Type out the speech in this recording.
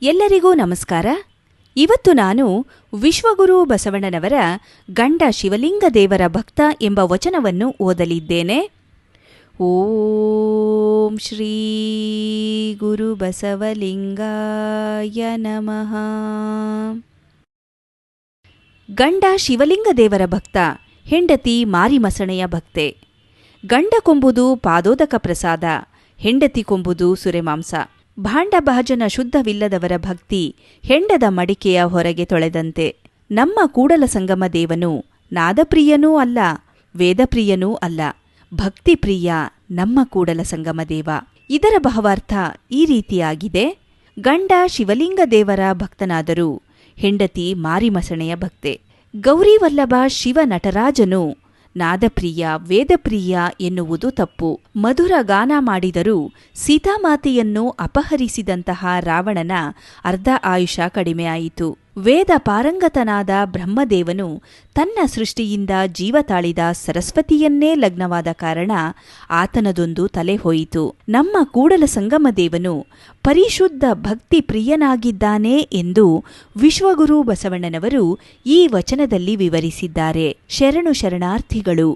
ಎಲ್ಲರಿಗೂ ನಮಸ್ಕಾರ. ಇವತ್ತು ನಾನು ವಿಶ್ವಗುರು ಬಸವಣ್ಣನವರ ಗಂಡ ಶಿವಲಿಂಗದೇವರ ಭಕ್ತ ಎಂಬ ವಚನವನ್ನು ಓದಲಿದ್ದೇನೆ. ಓಂ ಶ್ರೀ ಗುರು ಬಸವಲಿಂಗಾಯ ನಮಃ. ಗಂಡ ಶಿವಲಿಂಗದೇವರ ಭಕ್ತ, ಹೆಂಡತಿ ಮಾರಿಮಸಣೆಯ ಭಕ್ತೆ. ಗಂಡ ಕೊಂಬುದು ಪಾದೋದಕ ಪ್ರಸಾದ, ಹೆಂಡತಿ ಕೊಂಬುದು ಸುರೆಮಾಂಸ. ಭಾಂಡ ಭಾಜನ ಶುದ್ಧವಿಲ್ಲದವರ ಭಕ್ತಿ ಹೆಂಡದ ಮಡಿಕೆಯ ಹೊರಗೆ ತೊಳೆದಂತೆ. ನಮ್ಮ ಕೂಡಲ ಸಂಗಮ ದೇವನು ನಾದಪ್ರಿಯನೂ ಅಲ್ಲ, ವೇದಪ್ರಿಯನೂ ಅಲ್ಲ, ಭಕ್ತಿಪ್ರಿಯ ನಮ್ಮ ಕೂಡಲ ಸಂಗಮ ದೇವ. ಇದರ ಭಾವಾರ್ಥ ಈ ರೀತಿಯಾಗಿದೆ: ಗಂಡ ಶಿವಲಿಂಗದೇವರ ಭಕ್ತನಾದರೂ ಹೆಂಡತಿ ಮಾರಿಮಸಣೆಯ ಭಕ್ತೆ. ಗೌರಿವಲ್ಲಭ ಶಿವ ನಟರಾಜನು ನಾದಪ್ರಿಯ ವೇದಪ್ರಿಯ ಎನ್ನುವುದು ತಪ್ಪು. ಮಧುರ ಗಾನ ಮಾಡಿದರೂ ಸೀತಾಮಾತೆಯನ್ನು ಅಪಹರಿಸಿದಂತಹ ರಾವಣನ ಅರ್ಧ ಆಯುಷ ಕಡಿಮೆಯಾಯಿತು. ವೇದ ಪಾರಂಗತನಾದ ಬ್ರಹ್ಮದೇವನು ತನ್ನ ಸೃಷ್ಟಿಯಿಂದ ಜೀವ ತಾಳಿದ ಸರಸ್ವತಿಯನ್ನೇ ಲಗ್ನವಾದ ಕಾರಣ ಆತನದೊಂದು ತಲೆ ಹೋಯಿತು. ನಮ್ಮ ಕೂಡಲ ಸಂಗಮ ದೇವನು ಪರಿಶುದ್ಧ ಭಕ್ತಿ ಪ್ರಿಯನಾಗಿದ್ದಾನೆ ಎಂದು ವಿಶ್ವಗುರು ಬಸವಣ್ಣನವರು ಈ ವಚನದಲ್ಲಿ ವಿವರಿಸಿದ್ದಾರೆ. ಶರಣು ಶರಣಾರ್ಥಿಗಳು.